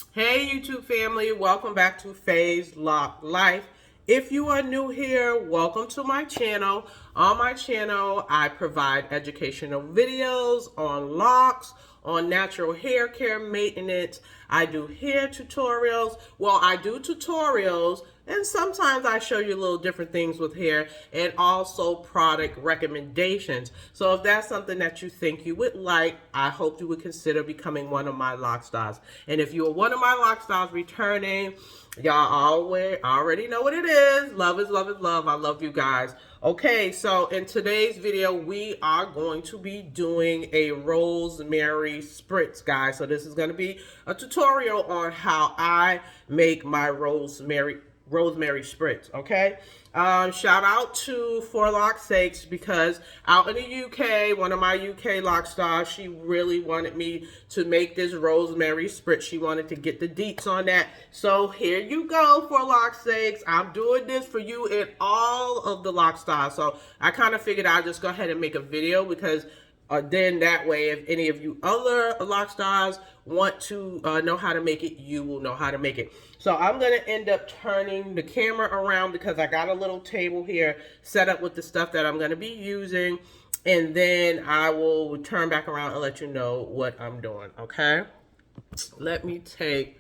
Hey YouTube family, welcome back to Phase Lock Life. If you are new here, welcome to my channel. On my channel, I provide educational videos on locks, on natural hair care maintenance. I do hair tutorials. Well, I do tutorials and sometimes I show you little different things with hair and also product recommendations. So if that's something that you think you would like, I hope you would consider becoming one of my lock stars. And if you're one of my lock stars returning, y'all already know what it is. Love is love is love. I love you guys. Okay, so in today's video, we are going to be doing a rosemary spritz, guys. So this is going to be a tutorial on how I make my rosemary spritz. Okay, shout out to For Lock's Sakes, because out in the UK, one of my UK lock stars, she really wanted me to make this rosemary spritz. She wanted to get the deets on that. So here you go, For Lock's Sakes. I'm doing this for you and all of the lock stars. So I kind of figured I'd just go ahead and make a video, because then that way, if any of you other lock stars want to know how to make it, you will know how to make it. So I'm going to end up turning the camera around, because I got a little table here set up with the stuff that I'm going to be using. And then I will turn back around and let you know what I'm doing. Okay. Let me take,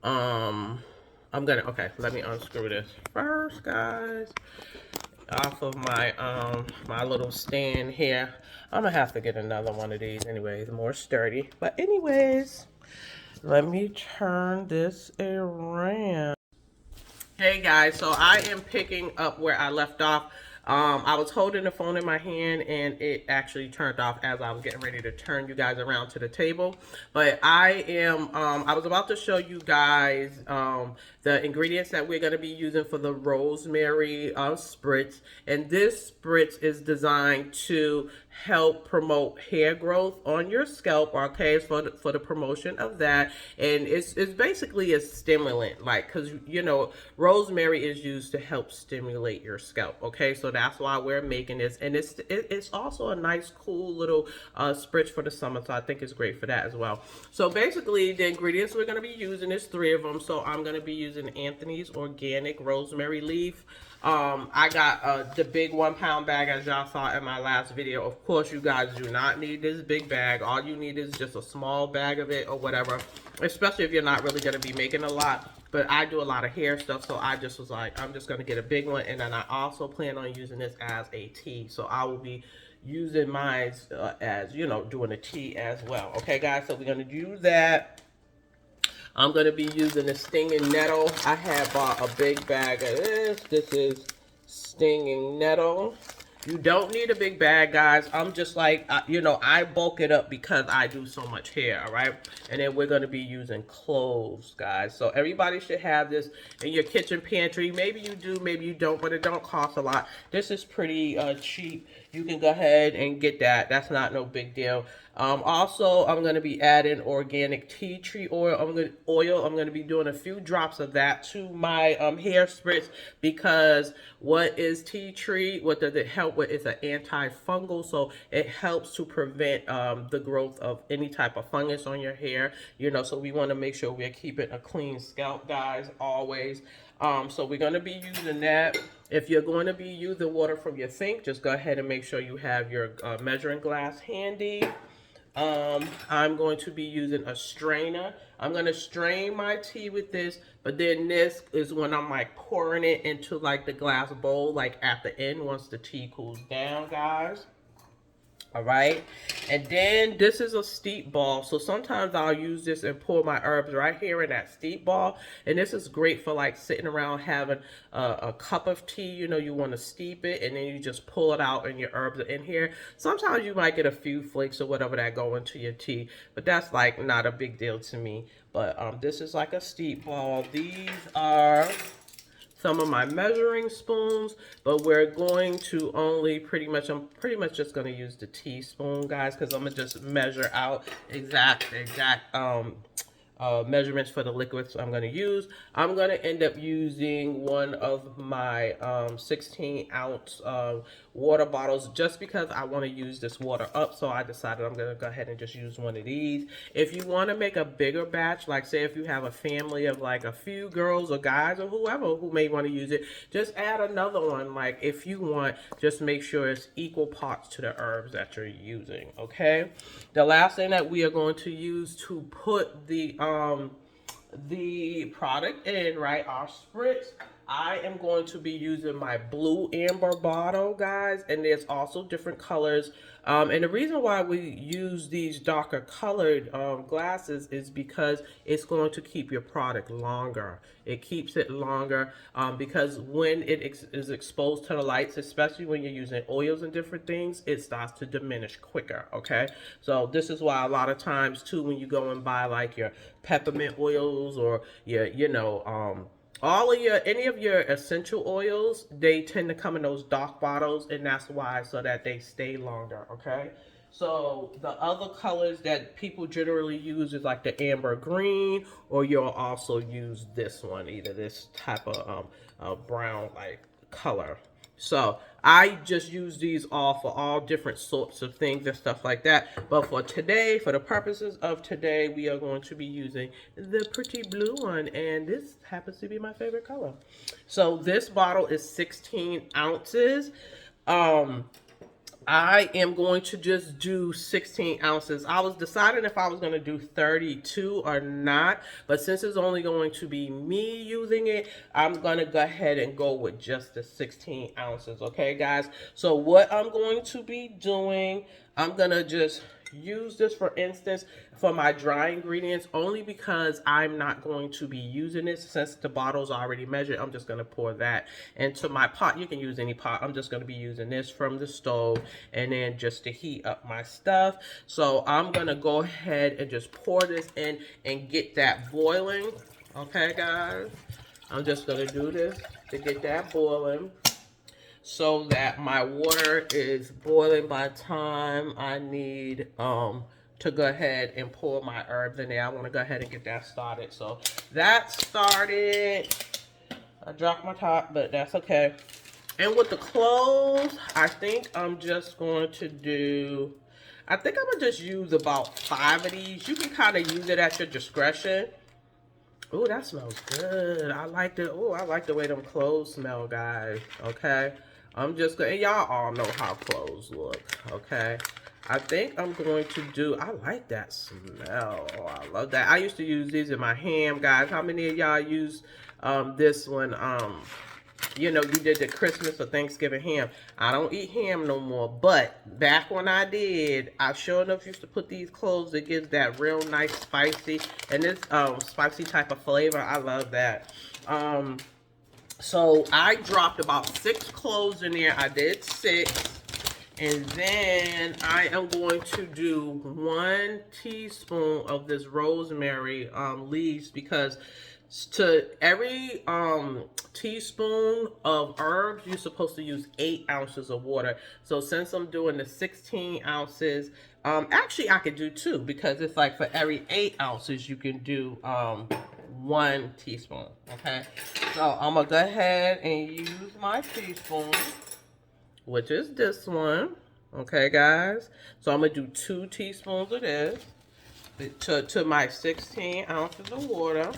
okay, let me unscrew this first, guys, off of my little stand here. I'm gonna have to get another one of these anyways, more sturdy. But anyways, let me turn this around. Hey guys, so I am picking up where I left off. I was holding the phone in my hand and it actually turned off as I was getting ready to turn you guys around to the table. But I was about to show you guys the ingredients that we're going to be using for the rosemary spritz. And this spritz is designed to help promote hair growth on your scalp. Okay, it's for the promotion of that. And it's basically a stimulant, like, because you know rosemary is used to help stimulate your scalp. Okay, so that's why we're making this. And it's also a nice cool little spritz for the summer, so I think it's great for that as well. So basically the ingredients we're going to be using is 3 of them. So I'm going to be using Anthony's organic rosemary leaf. I got the big 1 pound bag, as y'all saw in my last video. Of course, you guys do not need this big bag. All you need is just a small bag of it or whatever, especially if you're not really going to be making a lot. But I do a lot of hair stuff, so I just was like, I'm just going to get a big one. And then I also plan on using this as a tea. So I will be using mine as, you know, doing a tea as well. Okay, guys, so we're going to do that. I'm going to be using the stinging nettle. I have bought a big bag of this. This is stinging nettle. You don't need a big bag, guys. I'm just like, you know, I bulk it up because I do so much hair, all right? And then we're going to be using cloves, guys. So everybody should have this in your kitchen pantry. Maybe you do, maybe you don't, but it don't cost a lot. This is pretty cheap. You can go ahead and get that. That's not no big deal. Also, I'm going to be adding organic tea tree oil. I'm going to be doing a few drops of that to my hair spritz, because what is tea tree? What does it help with? It's an antifungal, so it helps to prevent the growth of any type of fungus on your hair. You know, so we want to make sure we're keeping a clean scalp, guys, always. So we're going to be using that. If you're going to be using water from your sink, just go ahead and make sure you have your measuring glass handy. I'm going to be using a strainer. I'm going to strain my tea with this, but then this is when I'm like pouring it into like the glass bowl, like at the end once the tea cools down, guys. All right, and then this is a steep ball, so sometimes I'll use this and pour my herbs right here in that steep ball. And this is great for like sitting around having a cup of tea. You know, you want to steep it and then you just pull it out and your herbs are in here. Sometimes you might get a few flakes or whatever that go into your tea, but that's like not a big deal to me. But this is like a steep ball. These are some of my measuring spoons, but we're going to only I'm pretty much just going to use the teaspoon, guys, because I'm going to just measure out exact measurements for the liquids I'm going to use. I'm going to end up using one of my 16 ounce water bottles just because I want to use this water up. So I decided I'm going to go ahead and just use one of these. If you want to make a bigger batch, like say if you have a family of like a few girls or guys or whoever who may want to use it, just add another one. Like if you want, just make sure it's equal parts to the herbs that you're using. Okay. The last thing that we are going to use to put the product in, right, our spritz, I am going to be using my blue amber bottle, guys, and there's also different colors. And the reason why we use these darker colored glasses is because it's going to keep your product longer. It keeps it longer because when it is exposed to the lights, especially when you're using oils and different things, it starts to diminish quicker, okay? So this is why a lot of times, too, when you go and buy like your peppermint oils or your, all of any of your essential oils, they tend to come in those dark bottles, and that's why, so that they stay longer, okay? So the other colors that people generally use is like the amber green, or you'll also use this one, either this type of brown like color. So I just use these all for all different sorts of things and stuff like that. But for today, for the purposes of today, we are going to be using the pretty blue one. And this happens to be my favorite color. So this bottle is 16 ounces. I am going to just do 16 ounces. I was deciding if I was going to do 32 or not, but since it's only going to be me using it, I'm going to go ahead and go with just the 16 ounces. Okay, guys? So what I'm going to be doing, I'm going to just use this, for instance, for my dry ingredients, only because I'm not going to be using this since the bottle's already measured. I'm just going to pour that into my pot. You can use any pot. I'm just going to be using this from the stove, and then just to heat up my stuff. So I'm going to go ahead and just pour this in and get that boiling. Okay, guys? I'm just going to do this to get that boiling, so that my water is boiling by the time I need to go ahead and pour my herbs in there. I want to go ahead and get that started. So that started. I dropped my top, but that's okay. And with the cloves, I think I'm just going to do, I think I'm going to just use about 5 of these. You can kind of use it at your discretion. Oh, that smells good. I like the, oh, I like the way them cloves smell, guys. Okay. I'm just going to, y'all all know how cloves look, okay? I think I'm going to do, I like that smell. Oh, I love that. I used to use these in my ham, guys. How many of y'all use this one? You know, you did the Christmas or Thanksgiving ham. I don't eat ham no more, but back when I did, I sure enough used to put these cloves. It gives that real nice spicy, and this spicy type of flavor. I love that. So I dropped about 6 cloves in there. I did 6. And then I am going to do 1 teaspoon of this rosemary leaves, because to every teaspoon of herbs, you're supposed to use 8 ounces of water. So since I'm doing the 16 ounces, actually I could do 2, because it's like for every 8 ounces you can do 1 teaspoon. Okay, so I'm gonna go ahead and use my teaspoon, which is this one. Okay, guys, so I'm gonna do 2 teaspoons of this to my 16 ounces of water.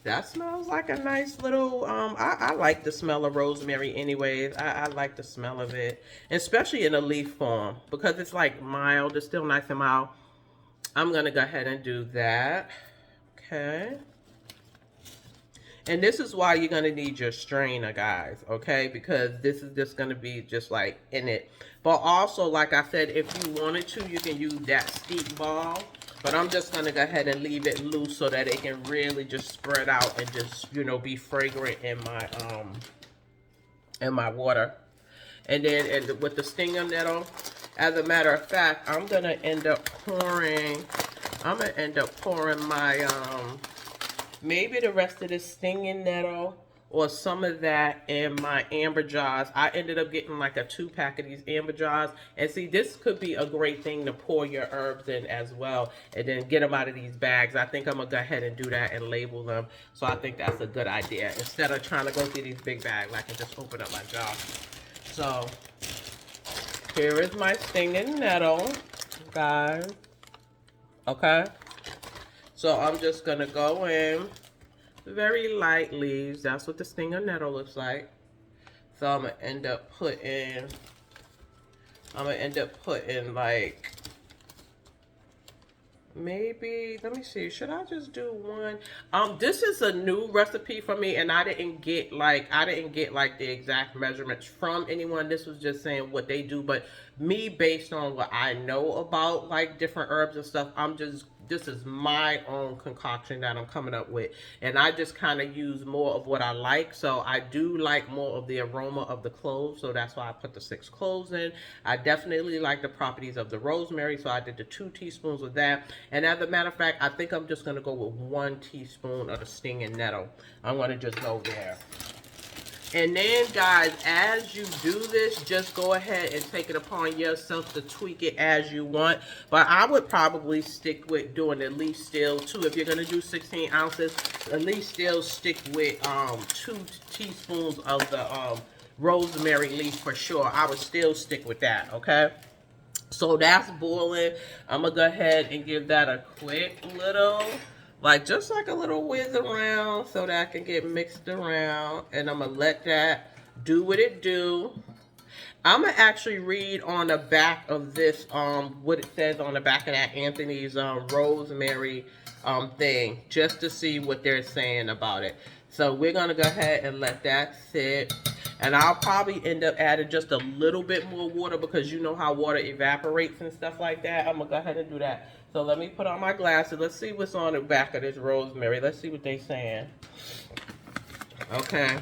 That smells like a nice little, I like the smell of rosemary anyways. I like the smell of it, especially in a leaf form, because it's like mild. It's still nice and mild. I'm gonna go ahead and do that. Okay. And this is why you're going to need your strainer, guys, okay? Because this is just going to be just like in it. But also, like I said, if you wanted to, you can use that steep ball. But I'm just going to go ahead and leave it loose so that it can really just spread out and just, you know, be fragrant in my water. And then with the stinging nettle, as a matter of fact, I'm going to end up pouring my maybe the rest of this stinging nettle or some of that in my amber jars. I ended up getting like a 2-pack of these amber jars. And see, this could be a great thing to pour your herbs in as well, and then get them out of these bags. I think I'm going to go ahead and do that and label them. So I think that's a good idea. Instead of trying to go through these big bags, I can just open up my jar. So here is my stinging nettle, guys. Okay. So I'm just going to go in very light leaves. That's what the stinging nettle looks like. So I'm going to end up putting like, maybe, let me see, should I just do one? This is a new recipe for me, and I didn't get like the exact measurements from anyone. This was just saying what they do, but me, based on what I know about like different herbs and stuff, this is my own concoction that I'm coming up with, and I just kind of use more of what I like. So I do like more of the aroma of the cloves, so that's why I put the 6 cloves in. I definitely like the properties of the rosemary, so I did the 2 teaspoons of that. And as a matter of fact, I think I'm just going to go with 1 teaspoon of the stinging nettle. I'm going to just go there. And then, guys, as you do this, just go ahead and take it upon yourself to tweak it as you want. But I would probably stick with doing at least still 2. If you're going to do 16 ounces, at least still stick with 2 teaspoons of the rosemary leaf for sure. I would still stick with that, okay? So that's boiling. I'm going to go ahead and give that a quick little, just like a little whiz around so that I can get mixed around. And I'm going to let that do what it do. I'm going to actually read on the back of this, what it says on the back of that Anthony's rosemary thing, just to see what they're saying about it. So we're going to go ahead and let that sit. And I'll probably end up adding just a little bit more water, because you know how water evaporates and stuff like that. I'm going to go ahead and do that. So let me put on my glasses. Let's see what's on the back of this rosemary. Let's see what they're saying. Okay.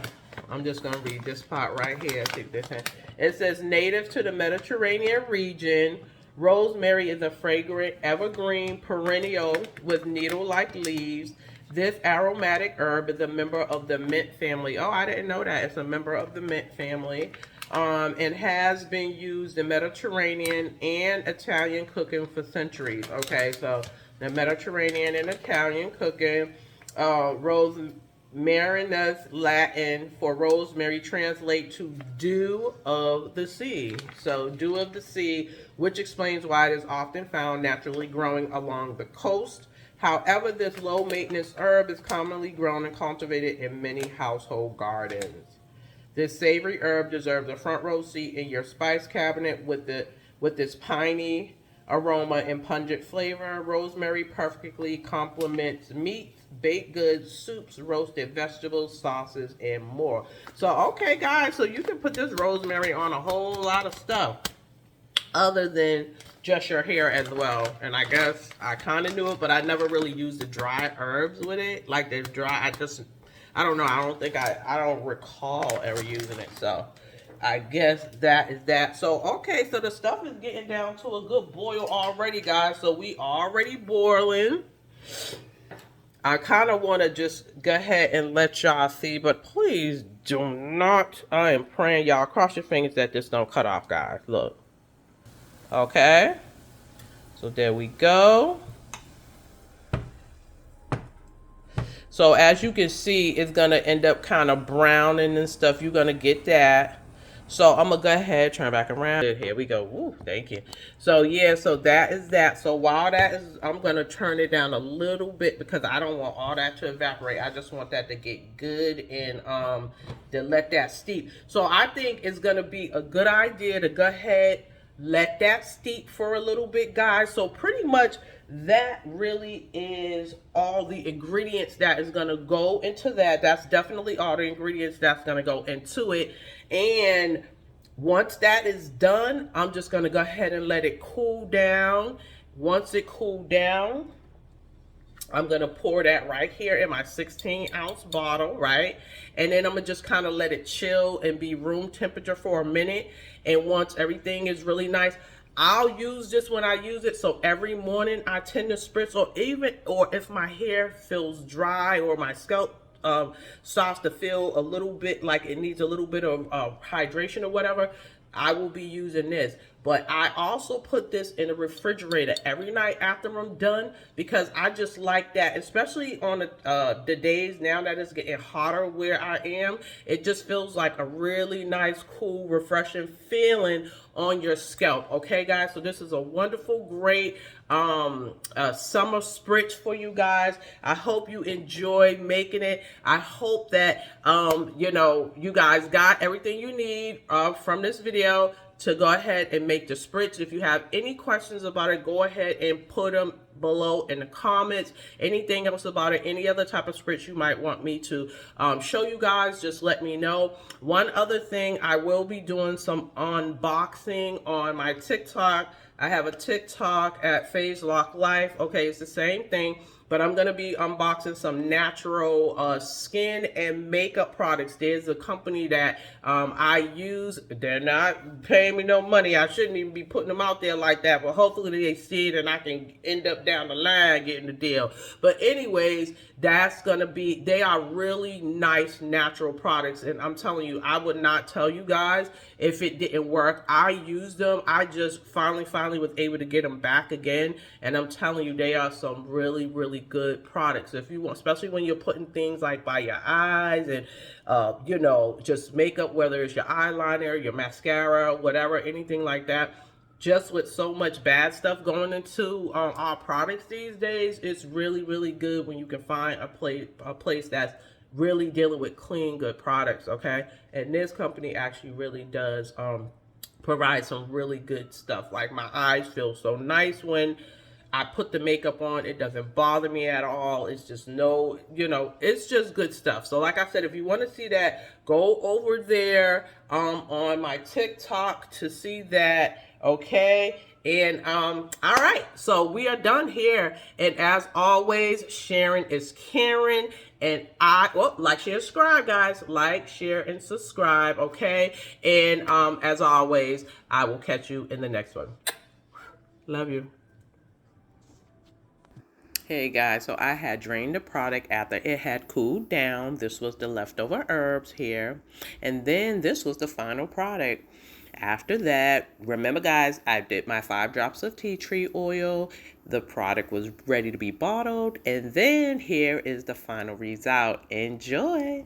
I'm just going to read this part right here. See what they're saying. It says, native to the Mediterranean region, rosemary is a fragrant evergreen perennial with needle-like leaves. This aromatic herb is a member of the mint family. Oh, I didn't know that. It's a member of the mint family. And has been used in Mediterranean and Italian cooking for centuries. Okay, so the Mediterranean and Italian cooking. Rosmarinus, Latin for rosemary, translate to dew of the sea. So dew of the sea, which explains why it is often found naturally growing along the coast. However, this low-maintenance herb is commonly grown and cultivated in many household gardens. This savory herb deserves a front row seat in your spice cabinet with this piney aroma and pungent flavor. Rosemary perfectly complements meats, baked goods, soups, roasted vegetables, sauces, and more. So, okay, guys, so you can put this rosemary on a whole lot of stuff other than just your hair as well. And I guess I kind of knew it, but I never really used the dry herbs with it. Like the dry, I don't know. I don't recall ever using it. So I guess that is that. So, okay. So the stuff is getting down to a good boil already, guys. So we already boiling. I kind of want to just go ahead and let y'all see, but please do not, I am praying y'all cross your fingers that this don't cut off, guys. Look. Okay. So there we go. So as you can see, it's going to end up kind of browning and stuff. You're going to get that. So I'm going to go ahead, turn back around. Here we go. Woo, thank you. So yeah, so that is that. So while that is, I'm going to turn it down a little bit because I don't want all that to evaporate. I just want that to get good and to let that steep. So I think it's going to be a good idea to go ahead, let that steep for a little bit, guys. So pretty much that really is all the ingredients that is going to go into that. That's definitely all the ingredients that's going to go into it. And once that is done, I'm just going to go ahead and let it cool down. Once it cooled down, I'm going to pour that right here in my 16-ounce bottle, right? And then I'm going to just kind of let it chill and be room temperature for a minute. And once everything is really nice, I'll use this when I use it. So every morning I tend to spritz, or if my hair feels dry or my scalp starts to feel a little bit like it needs a little bit of hydration or whatever, I will be using this. But I also put this in the refrigerator every night after I'm done, because I just like that, especially on the days now that it's getting hotter where I am. It just feels like a really nice, cool, refreshing feeling on your scalp. Okay, guys? So this is a wonderful, great summer spritz for you guys. I hope you enjoy making it. I hope that you know, you guys got everything you need from this video to go ahead and make the spritz. If you have any questions about it, go ahead and put them below in the comments. Anything else about it, any other type of spritz you might want me to show you guys, just let me know. One other thing, I will be doing some unboxing on my TikTok. I have a TikTok at Phase Lock Life. Okay, it's the same thing, but I'm going to be unboxing some natural skin and makeup products. There's a company that I use. They're not paying me no money. I shouldn't even be putting them out there like that, but hopefully they see it and I can end up down the line getting the deal. But anyways, that's going to be, they are really nice natural products, and I'm telling you, I would not tell you guys if it didn't work. I used them. I just finally was able to get them back again, and I'm telling you, they are some really good products. If you want, especially when you're putting things like by your eyes and you know, just makeup, whether it's your eyeliner, your mascara, whatever, anything like that. Just with so much bad stuff going into our products these days, it's really good when you can find a place that's really dealing with clean, good products. Okay, and this company actually really does provide some really good stuff. Like, my eyes feel so nice when I put the makeup on. It doesn't bother me at all. It's just no, you know, it's just good stuff. So like I said, if you want to see that, go over there on my TikTok to see that. Okay. And all right, so we are done here, and as always, sharing is caring. And like, share, subscribe, guys. Like, share, and subscribe. Okay. And as always, I will catch you in the next one. Love you. Hey guys, so I had drained the product after it had cooled down. This was the leftover herbs here. And then this was the final product. After that, remember guys, I did my 5 drops of tea tree oil. The product was ready to be bottled. And then here is the final result. Enjoy.